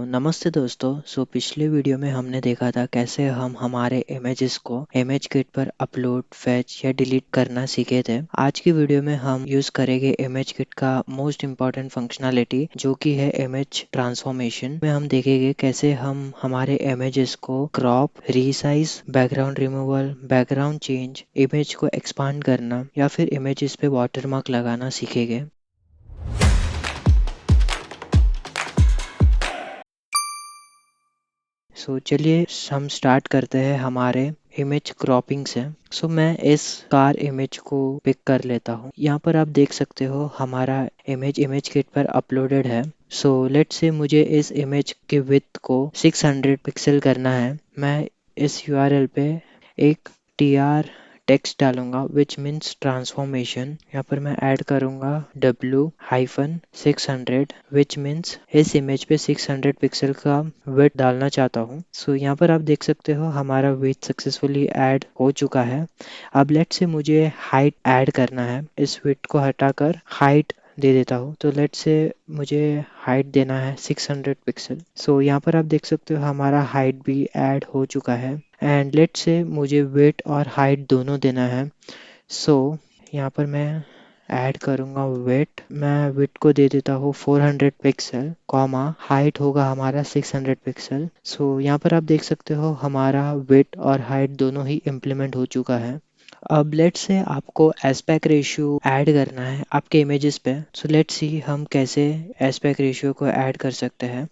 नमस्ते दोस्तों। पिछले वीडियो में हमने देखा था कैसे हम हमारे इमेजेस को इमेज किट पर अपलोड, फैच या डिलीट करना सीखे थे। आज की वीडियो में हम यूज करेंगे इमेज किट का मोस्ट इम्पॉर्टेंट फंक्शनैलिटी, जो कि है इमेज ट्रांसफॉर्मेशन। में हम देखेंगे कैसे हम हमारे इमेजेस को crop, resize, background removal, background change, image को एक्सपांड करना या फिर इमेजेस पे वाटरमार्क लगाना सीखेंगे। चलिए हम स्टार्ट करते हैं हमारे इमेज क्रॉपिंग से। मैं इस कार इमेज को पिक कर लेता हूँ। यहाँ पर आप देख सकते हो हमारा इमेज किट पर अपलोडेड है। लेट्स से मुझे इस इमेज के विड्थ को 600 पिक्सल करना है। मैं इस यूआरएल पे एक tr टेक्स्ट डालूंगा विच मीन्स ट्रांसफॉर्मेशन। यहाँ पर मैं ऐड करूंगा W-600 विच मीन्स इस इमेज पे 600 पिक्सल का विड्थ डालना चाहता हूँ। यहाँ पर आप देख सकते हो हमारा विड्थ सक्सेसफुली ऐड हो चुका है। अब लेट्स से मुझे हाइट ऐड करना है। इस विड्थ को हटाकर हाइट दे देता हूँ। लेट्स से मुझे हाइट देना है 600 पिक्सल। यहाँ पर आप देख सकते हो हमारा हाइट भी ऐड हो चुका है। एंड लेट्स से मुझे वेट और हाइट दोनों देना है। यहाँ पर मैं ऐड करूँगा वेट। मैं वेट को दे देता हूँ 400 पिक्सल, कॉमा हाइट होगा हमारा 600 पिक्सल। यहाँ पर आप देख सकते हो हमारा वेट और हाइट दोनों ही इम्प्लीमेंट हो चुका है। अब लेट्स से आपको एस्पेक्ट रेशियो ऐड करना है आपके इमेजेस पे। लेट्स सी हम कैसे एस्पेक्ट रेशियो को ऐड कर सकते हैं।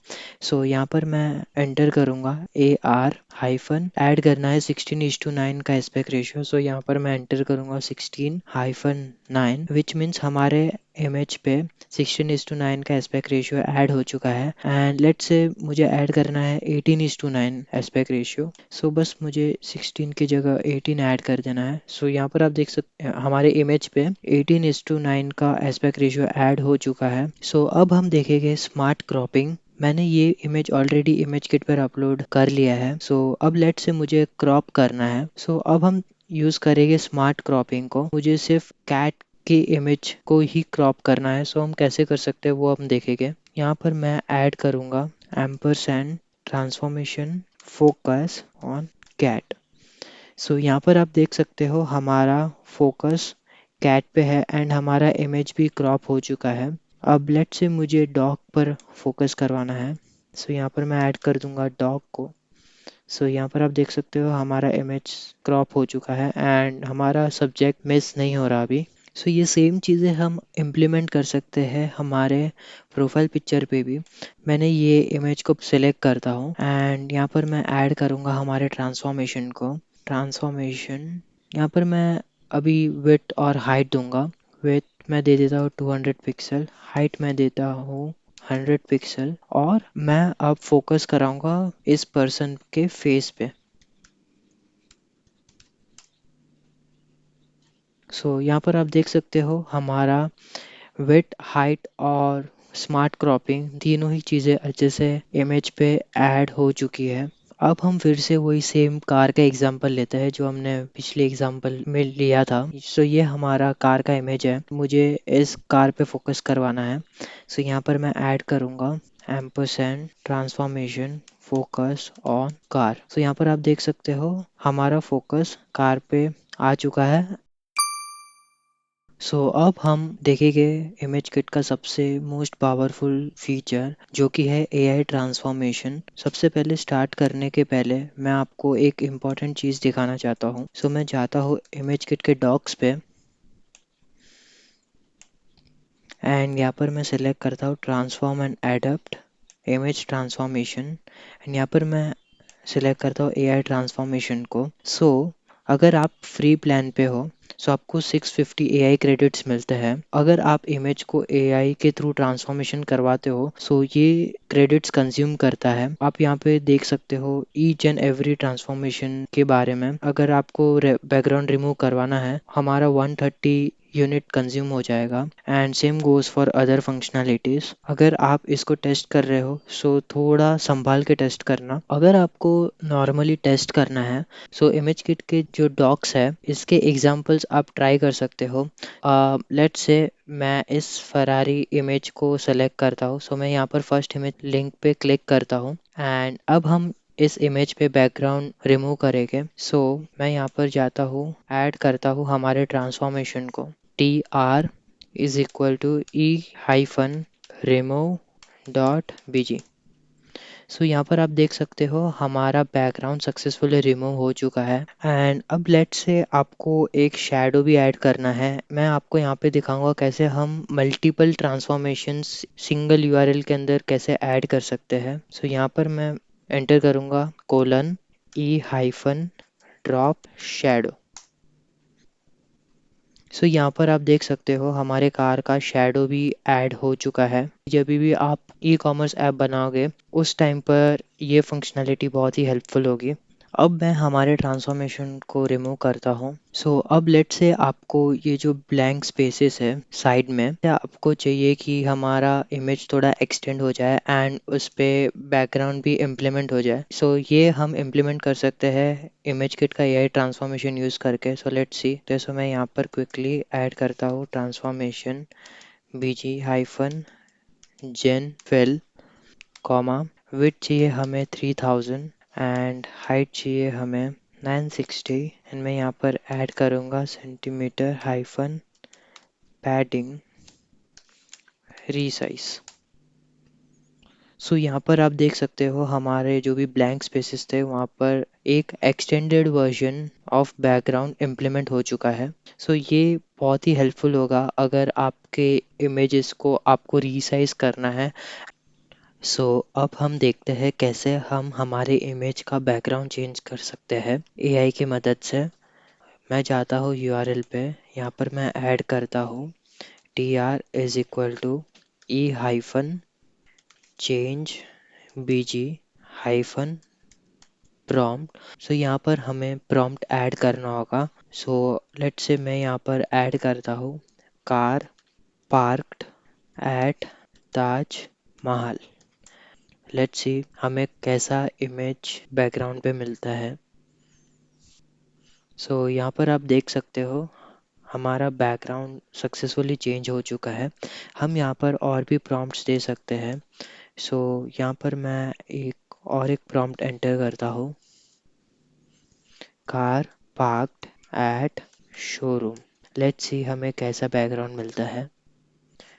यहाँ पर मैं एंटर करूँगा AR हाइफन ऐड करना है 16:9 का एस्पेक्ट रेशियो। यहाँ पर मैं एंटर करूँगा 16-9 विच मीन्स हमारे इमेज पे 16:9 का एस्पेक्ट रेशियो ऐड हो चुका है। एंड लेट्स से मुझे ऐड करना है 18:9 एस्पेक्ट रेशियो। बस मुझे 16 की जगह 18 ऐड कर देना है। यहाँ पर आप देख सकते हैं हमारे इमेज पे 18:9 का एस्पेक्ट रेशियो ऐड हो चुका है। अब हम देखेंगे स्मार्ट क्रॉपिंग। मैंने ये इमेज ऑलरेडी इमेज किट पर अपलोड कर लिया है। अब लेट्स से मुझे क्रॉप करना है। अब हम यूज करेंगे स्मार्ट क्रॉपिंग को। मुझे सिर्फ कैट की इमेज को ही क्रॉप करना है। हम कैसे कर सकते हैं वो हम देखेंगे। यहाँ पर मैं ऐड करूँगा ampersand transformation focus on cat. यहाँ पर आप देख सकते हो हमारा फोकस कैट पे है एंड हमारा इमेज भी क्रॉप हो चुका है। अब लेट से मुझे डॉग पर फोकस करवाना है। यहाँ पर मैं ऐड कर दूंगा डॉग को। यहाँ पर आप देख सकते हो हमारा इमेज क्रॉप हो चुका है एंड हमारा सब्जेक्ट मिस नहीं हो रहा अभी। ये सेम चीज़ें हम इम्प्लीमेंट कर सकते हैं हमारे प्रोफाइल पिक्चर पे भी। मैंने ये इमेज को सिलेक्ट करता हूँ एंड यहाँ पर मैं ऐड करूँगा हमारे ट्रांसफॉर्मेशन को। ट्रांसफॉर्मेशन यहाँ पर मैं अभी विड्थ और हाइट दूंगा। विड्थ मैं दे देता हूँ 200 पिक्सल, हाइट मैं देता हूँ 100 पिक्सल और मैं अब फोकस कराऊंगा इस पर्सन के फेस पे। यहाँ पर आप देख सकते हो हमारा विड्थ, हाइट और स्मार्ट क्रॉपिंग तीनों ही चीज़ें अच्छे से इमेज पे ऐड हो चुकी है। अब हम फिर से वही सेम कार का एग्जांपल लेते हैं जो हमने पिछले एग्जांपल में लिया था। ये हमारा कार का इमेज है। मुझे इस कार पे फोकस करवाना है। यहाँ पर मैं ऐड करूँगा ampersand transformation focus on car. यहाँ पर आप देख सकते हो हमारा फोकस कार पे आ चुका है। अब हम देखेंगे इमेज किट का सबसे मोस्ट पावरफुल फीचर, जो कि है AI ट्रांसफॉर्मेशन। सबसे पहले स्टार्ट करने के पहले मैं आपको एक इम्पॉर्टेंट चीज़ दिखाना चाहता हूँ। मैं जाता हूँ इमेज किट के डॉक्स पे एंड यहाँ पर मैं सिलेक्ट करता हूँ transform and adapt image transformation and यहाँ पर मैं सिलेक्ट करता हूँ AI ट्रांसफॉर्मेशन को। अगर आप फ्री प्लान पे हो आपको 650 AI क्रेडिट्स मिलते हैं। अगर आप इमेज को AI के थ्रू ट्रांसफॉर्मेशन करवाते हो ये क्रेडिट्स कंज्यूम करता है। आप यहाँ पे देख सकते हो ईच एंड एवरी ट्रांसफॉर्मेशन के बारे में। अगर आपको बैकग्राउंड रिमूव करवाना है हमारा 130 यूनिट कंज्यूम हो जाएगा। And same goes for other functionalities. अगर आप इसको टेस्ट कर रहे हो सो थोड़ा संभाल के टेस्ट करना। अगर आपको नॉर्मली टेस्ट करना है सो इमेज किट के जो डॉक्स है इसके एग्जांपल्स आप ट्राई कर सकते हो। लेट्स से मैं इस फरारी इमेज को सेलेक्ट करता हूँ। सो मैं यहाँ पर फर्स्ट इमेज लिंक पे क्लिक करता हूँ एंड अब हम इस इमेज पे बैकग्राउंड रिमूव करेंगे। सो मैं यहाँ पर जाता हूँ, ऐड करता हूँ हमारे ट्रांसफॉर्मेशन को। TR is equal to E hyphen remove dot BG। So यहाँ पर आप देख सकते हो हमारा बैकग्राउंड सक्सेसफुली रिमूव हो चुका है। एंड अब लेट्स से आपको एक शैडो भी ऐड करना है। मैं आपको यहाँ पे दिखाऊंगा कैसे हम मल्टीपल ट्रांसफॉर्मेशंस सिंगल URL के अंदर कैसे ऐड कर सकते हैं। सो यहाँ पर मैं एंटर करूँगा colon E hyphen drop shadow. So यहाँ पर आप देख सकते हो हमारे कार का शैडो भी ऐड हो चुका है। जब भी आप ई-कॉमर्स ऐप बनाओगे उस टाइम पर ये फंक्शनैलिटी बहुत ही हेल्पफुल होगी। अब मैं हमारे ट्रांसफॉर्मेशन को रिमूव करता हूँ। सो अब लेट्स से आपको ये जो ब्लैंक स्पेसेस है साइड में, या आपको चाहिए कि हमारा इमेज थोड़ा एक्सटेंड हो जाए एंड उस पे बैकग्राउंड भी इम्प्लीमेंट हो जाए। सो ये हम इम्प्लीमेंट कर सकते हैं इमेज किट का AI ट्रांसफॉर्मेशन यूज़ करके। So let's see. तो मैं यहाँ पर क्विकली ऐड करता हूँ ट्रांसफॉर्मेशन BG हाइफन जेन फिल कॉमा। विड्थ चाहिए हमें 3000 एंड हाइट चाहिए हमें 960 एंड मैं यहाँ पर ऐड करूँगा सेंटीमीटर हाइफन पैडिंग रीसाइज। सो यहाँ पर आप देख सकते हो हमारे जो भी ब्लैंक स्पेसेस थे वहाँ पर एक extended version of background implement हो चुका है। सो ये बहुत ही हेल्पफुल होगा अगर आपके इमेजेस को आपको रीसाइज करना है। सो अब हम देखते हैं कैसे हम हमारे इमेज का बैकग्राउंड चेंज कर सकते हैं AI की मदद से। मैं जाता हूँ URL पे, यहाँ पर मैं ऐड करता हूँ TR is equal to E hyphen change BG hyphen prompt. So यहाँ पर हमें प्रॉम्प्ट ऐड करना होगा। सो लेट्स से मैं यहाँ पर ऐड करता हूँ car parked eight Taj Mahal. Let's see हमें कैसा इमेज बैकग्राउंड पे मिलता है। सो यहाँ पर आप देख सकते हो हमारा बैकग्राउंड सक्सेसफुली चेंज हो चुका है। हम यहाँ पर और भी प्रॉम्प्ट्स दे सकते हैं। सो यहाँ पर मैं एक प्रॉम्प्ट एंटर करता हूँ car parked at showroom. Let's see हमें कैसा बैकग्राउंड मिलता है।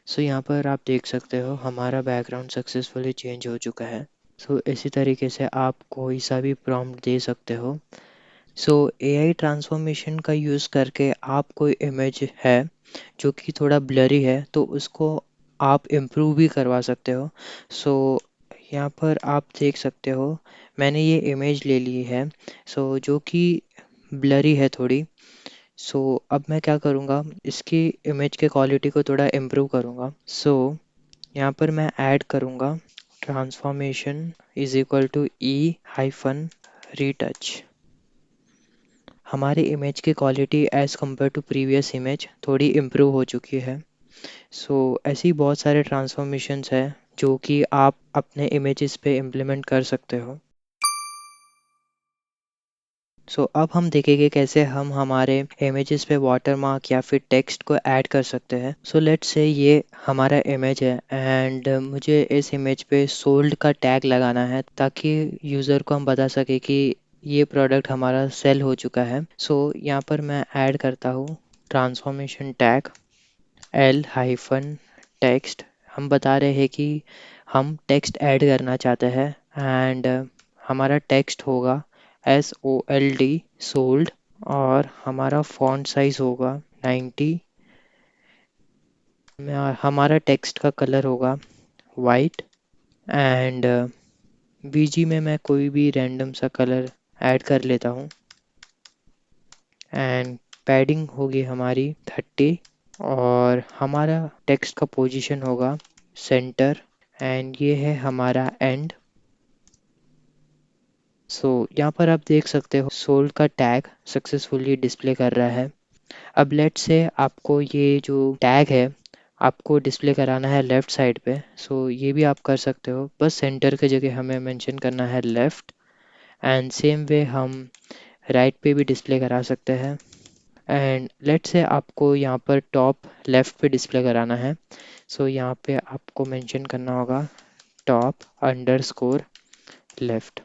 सो यहाँ पर आप देख सकते हो हमारा बैकग्राउंड सक्सेसफुली चेंज हो चुका है। सो इसी तरीके से आप कोई सा भी प्रॉम्प्ट दे सकते हो। सो AI ट्रांसफॉर्मेशन का यूज़ करके आप कोई इमेज है जो कि थोड़ा ब्लरी है तो उसको आप इम्प्रूव भी करवा सकते हो। सो यहाँ पर आप देख सकते हो मैंने ये इमेज ले ली है जो कि ब्लरी है थोड़ी। सो अब मैं क्या करूँगा इसकी इमेज के क्वालिटी को थोड़ा इम्प्रूव करूँगा। यहाँ पर मैं ऐड करूँगा transformation is equal to E hyphen retouch. हमारी इमेज की quality as compare to previous image थोड़ी इम्प्रूव हो चुकी है। ऐसी बहुत सारे ट्रांसफॉर्मेशंस हैं जो कि आप अपने इमेजेस पे इम्प्लीमेंट कर सकते हो। अब हम देखेंगे कैसे हम हमारे इमेजेस पे वाटरमार्क या फिर टेक्स्ट को ऐड कर सकते हैं। लेट्स से ये हमारा इमेज है एंड मुझे इस इमेज पे सोल्ड का टैग लगाना है ताकि यूज़र को हम बता सके कि ये प्रोडक्ट हमारा सेल हो चुका है। यहाँ पर मैं ऐड करता हूँ transformation tag L hyphen text. हम बता रहे हैं कि हम टेक्स्ट ऐड करना चाहते हैं एंड हमारा टेक्स्ट होगा SOLD सोल्ड और हमारा फॉन्ट साइज होगा 90। हमारा टेक्स्ट का कलर होगा वाइट एंड BG में मैं कोई भी रैंडम सा कलर ऐड कर लेता हूँ एंड पैडिंग होगी हमारी 30 और हमारा टेक्स्ट का पोजीशन होगा सेंटर एंड ये है हमारा एंड। यहाँ पर आप देख सकते हो सोल्ड का टैग सक्सेसफुली डिस्प्ले कर रहा है। अब लेट से आपको ये जो टैग है आपको डिस्प्ले कराना है लेफ़्ट साइड पे, सो ये भी आप कर सकते हो, बस सेंटर की जगह हमें मेंशन करना है लेफ़्ट। एंड सेम वे हम राइट पे भी डिस्प्ले करा सकते हैं। एंड लेट से आपको यहाँ पर टॉप लेफ़्ट पे डिस्प्ले कराना है, सो यहाँ पे आपको मेंशन करना होगा टॉप अंडरस्कोर लेफ़्ट।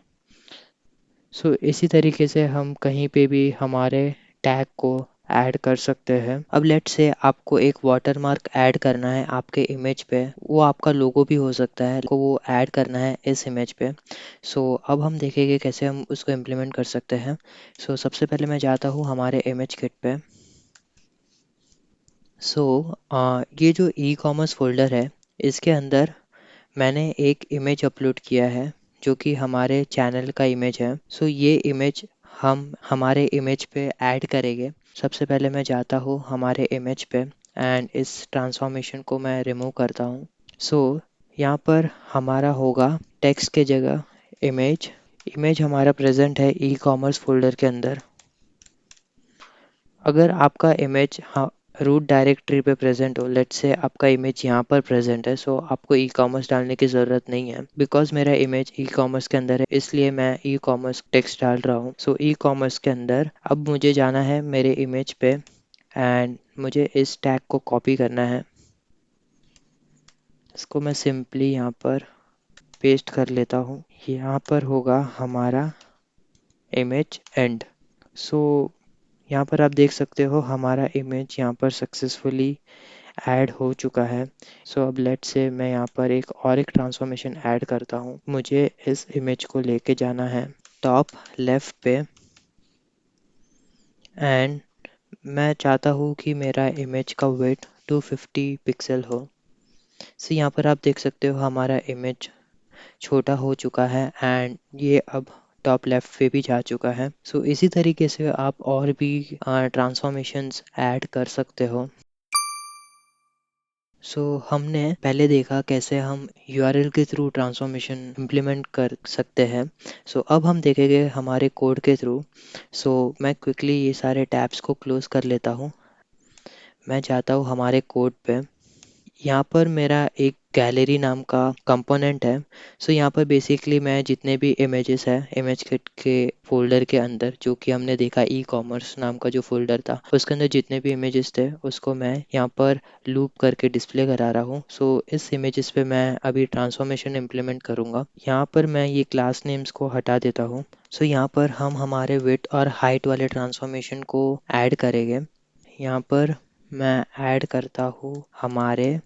सो इसी तरीके से हम कहीं पे भी हमारे टैग को ऐड कर सकते हैं। अब लेट्स से आपको एक वाटरमार्क ऐड करना है आपके इमेज पे, वो आपका लोगो भी हो सकता है, को वो ऐड करना है इस इमेज पे। सो अब हम देखेंगे कैसे हम उसको इम्प्लीमेंट कर सकते हैं। सो सबसे पहले मैं जाता हूँ हमारे इमेज किट पे। सो ये जो ई कॉमर्स फोल्डर है, इसके अंदर मैंने एक इमेज अपलोड किया है जो कि हमारे चैनल का इमेज है। सो ये इमेज हम हमारे इमेज पे ऐड करेंगे। सबसे पहले मैं जाता हूँ हमारे इमेज पे एंड इस ट्रांसफॉर्मेशन को मैं रिमूव करता हूँ। सो यहाँ पर हमारा होगा टेक्स्ट के जगह इमेज। इमेज हमारा प्रेजेंट है ई कॉमर्स फोल्डर के अंदर। अगर आपका इमेज हाँ रूट डायरेक्टरी पे प्रेजेंट हो, लेट्स से आपका इमेज यहाँ पर प्रेजेंट है, सो आपको ई कॉमर्स डालने की ज़रूरत नहीं है। बिकॉज मेरा इमेज ई कॉमर्स के अंदर है इसलिए मैं ई कॉमर्स टेक्स्ट डाल रहा हूँ। सो ई कॉमर्स के अंदर अब मुझे जाना है मेरे इमेज पे एंड मुझे इस टैग को कॉपी करना है। इसको मैं सिंपली यहाँ पर पेस्ट कर लेता हूँ। यहाँ पर होगा हमारा इमेज एंड। सो यहाँ पर आप देख सकते हो हमारा इमेज यहाँ पर सक्सेसफुली ऐड हो चुका है। सो अब लेट्स से मैं यहाँ पर एक ट्रांसफॉर्मेशन ऐड करता हूँ। मुझे इस इमेज को लेके जाना है टॉप लेफ्ट पे एंड मैं चाहता हूँ कि मेरा इमेज का वेट 250 पिक्सल हो। सो यहाँ पर आप देख सकते हो हमारा इमेज छोटा हो चुका है एंड ये अब टॉप लेफ्ट पे भी जा चुका है। सो इसी तरीके से आप और भी ट्रांसफॉर्मेशंस ऐड कर सकते हो। सो हमने पहले देखा कैसे हम यूआरएल के थ्रू ट्रांसफॉर्मेशन इम्प्लीमेंट कर सकते हैं। सो अब हम देखेंगे हमारे कोड के थ्रू। सो मैं क्विकली ये सारे टैब्स को क्लोज कर लेता हूँ। मैं जाता हूँ हमारे कोड पे। यहाँ पर मेरा एक गैलरी नाम का कंपोनेंट है। सो यहाँ पर बेसिकली मैं जितने भी इमेजेस है इमेज किट के फोल्डर के अंदर, जो कि हमने देखा ई कॉमर्स नाम का जो फोल्डर था, उसके अंदर जितने भी इमेजेस थे उसको मैं यहाँ पर लूप करके डिस्प्ले करा रहा हूँ। सो इस इमेजेस पे मैं अभी ट्रांसफॉर्मेशन इम्प्लीमेंट करूँगा। यहाँ पर मैं ये क्लास नेम्स को हटा देता हूँ। सो यहाँ पर हम हमारे विड्थ और हाइट वाले ट्रांसफॉर्मेशन को ऐड करेंगे। यहाँ पर मैं ऐड करता हूँ हमारे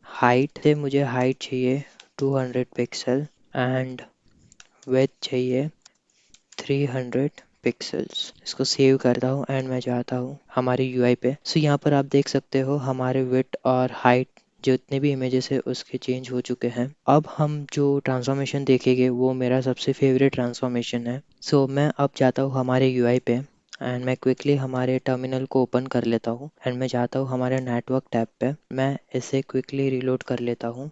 हाइट से, मुझे हाइट चाहिए 200 पिक्सल एंड विड्थ चाहिए 300 पिक्सल्स। इसको सेव करता हूँ एंड मैं जाता हूँ हमारे यूआई पे। सो यहाँ पर आप देख सकते हो हमारे विड्थ और हाइट जितने भी इमेजेस है उसके चेंज हो चुके हैं। अब हम जो ट्रांसफॉर्मेशन देखेंगे वो मेरा सबसे फेवरेट ट्रांसफॉर्मेशन है। सो मैं अब जाता हूँ हमारे यूआई पे एंड मैं क्विकली हमारे टर्मिनल को ओपन कर लेता हूँ एंड मैं जाता हूँ हमारे नेटवर्क टैब पे। मैं इसे क्विकली रीलोड कर लेता हूँ।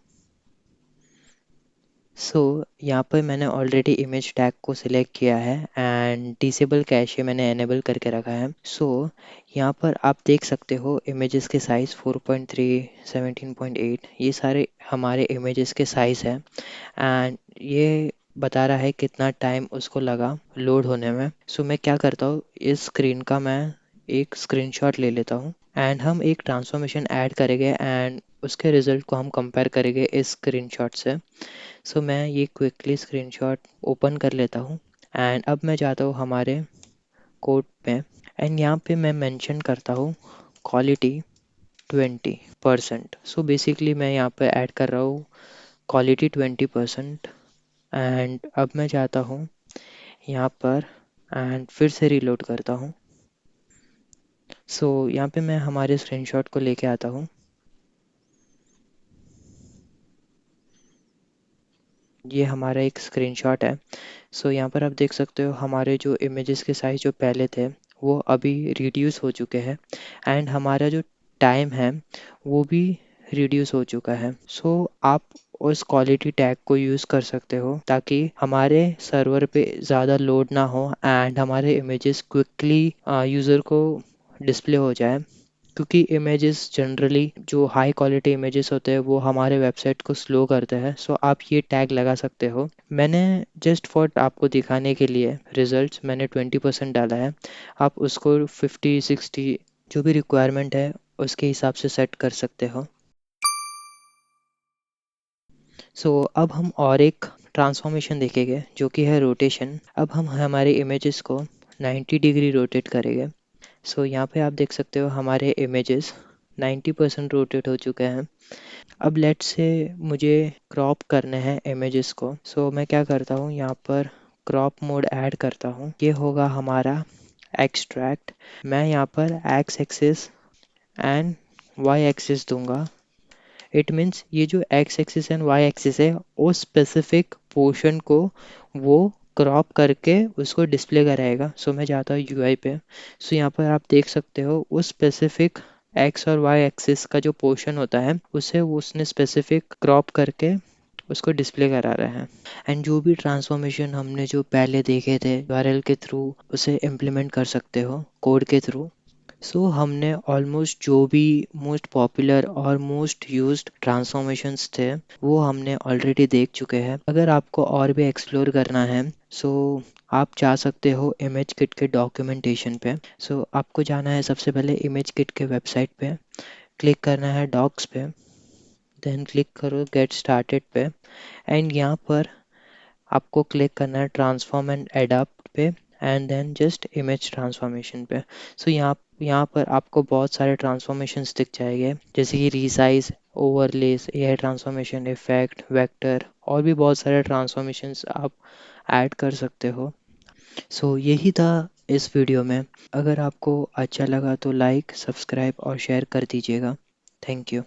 सो यहाँ पर मैंने ऑलरेडी इमेज टैग को सिलेक्ट किया है एंड डिसेबल कैशे मैंने एनेबल करके रखा है। सो यहाँ पर आप देख सकते हो इमेजेस के साइज़ 4.3, 17.8 ये सारे हमारे इमेजेस के साइज़ है एंड ये बता रहा है कितना टाइम उसको लगा लोड होने में। सो मैं क्या करता हूँ, इस स्क्रीन का मैं एक स्क्रीनशॉट ले लेता हूँ एंड हम एक ट्रांसफॉर्मेशन ऐड करेंगे एंड उसके रिजल्ट को हम कंपेयर करेंगे इस स्क्रीनशॉट से। सो मैं ये क्विकली स्क्रीनशॉट ओपन कर लेता हूँ एंड अब मैं जाता हूँ हमारे कोड पे एंड यहाँ पे मैं मेंशन करता हूँ क्वालिटी 20%। सो बेसिकली मैं यहाँ पे ऐड कर रहा हूँ क्वालिटी 20% एंड अब मैं जाता हूँ यहाँ पर एंड फिर से रीलोड करता हूँ। सो यहाँ पे मैं हमारे स्क्रीनशॉट को लेके आता हूँ। ये हमारा एक स्क्रीनशॉट है। सो यहाँ पर आप देख सकते हो हमारे जो इमेजेस के साइज जो पहले थे वो अभी रिड्यूस हो चुके हैं एंड हमारा जो टाइम है वो भी रिड्यूस हो चुका है। सो आप उस क्वालिटी टैग को यूज़ कर सकते हो ताकि हमारे सर्वर पे ज़्यादा लोड ना हो एंड हमारे इमेजेस क्विकली यूज़र को डिस्प्ले हो जाए, क्योंकि इमेजेस जनरली जो हाई क्वालिटी इमेजेस होते हैं वो हमारे वेबसाइट को स्लो करते हैं। सो आप ये टैग लगा सकते हो। मैंने जस्ट फॉर आपको दिखाने के लिए रिजल्ट्स मैंने 20% डाला है। आप उसको 50-60 जो भी रिक्वायरमेंट है उसके हिसाब से सेट कर सकते हो। सो अब हम और एक ट्रांसफॉर्मेशन देखेंगे जो कि है रोटेशन। अब हम हमारे इमेजेस को 90 डिग्री रोटेट करेंगे। सो यहाँ पे आप देख सकते हो हमारे इमेजेस 90% रोटेट हो चुके हैं। अब लेट्स से मुझे क्रॉप करने हैं इमेजेस को। सो मैं क्या करता हूँ, यहाँ पर क्रॉप मोड ऐड करता हूँ। ये होगा हमारा एक्सट्रैक्ट। मैं यहाँ पर x axis and y axis दूंगा। इट मीन्स ये जो x axis and y axis है उस स्पेसिफिक पोर्शन को वो क्रॉप करके उसको डिस्प्ले कराएगा। सो मैं जाता हूँ यूआई पे। सो यहाँ पर आप देख सकते हो उस स्पेसिफिक एक्स और वाई एक्सिस का जो पोर्शन होता है उसे उसने स्पेसिफिक क्रॉप करके उसको डिस्प्ले करा रहा है। एंड जो भी ट्रांसफॉर्मेशन हमने जो पहले देखे थे यूआरएल के थ्रू उसे इम्प्लीमेंट कर सकते हो कोड के थ्रू। सो हमने ऑलमोस्ट जो भी मोस्ट पॉपुलर और मोस्ट यूज्ड ट्रांसफॉर्मेशंस थे वो हमने ऑलरेडी देख चुके हैं। अगर आपको और भी एक्सप्लोर करना है सो आप जा सकते हो इमेज किट के डॉक्यूमेंटेशन पे। सो आपको जाना है सबसे पहले इमेज किट के वेबसाइट पे, क्लिक करना है डॉक्स पे, देन क्लिक करो गेट स्टार्टेड पे एंड यहाँ पर आपको क्लिक करना है ट्रांसफॉर्म एंड एडाप्ट पे and then just image transformation पे। सो यहाँ पर आपको बहुत सारे ट्रांसफॉर्मेशंस दिख जाएंगे जैसे कि resize, overlays, AI transformation, effect, vector और भी बहुत सारे ट्रांसफॉर्मेशंस आप ऐड कर सकते हो। सो यही था इस वीडियो में। अगर आपको अच्छा लगा तो लाइक, सब्सक्राइब और शेयर कर दीजिएगा। Thank you.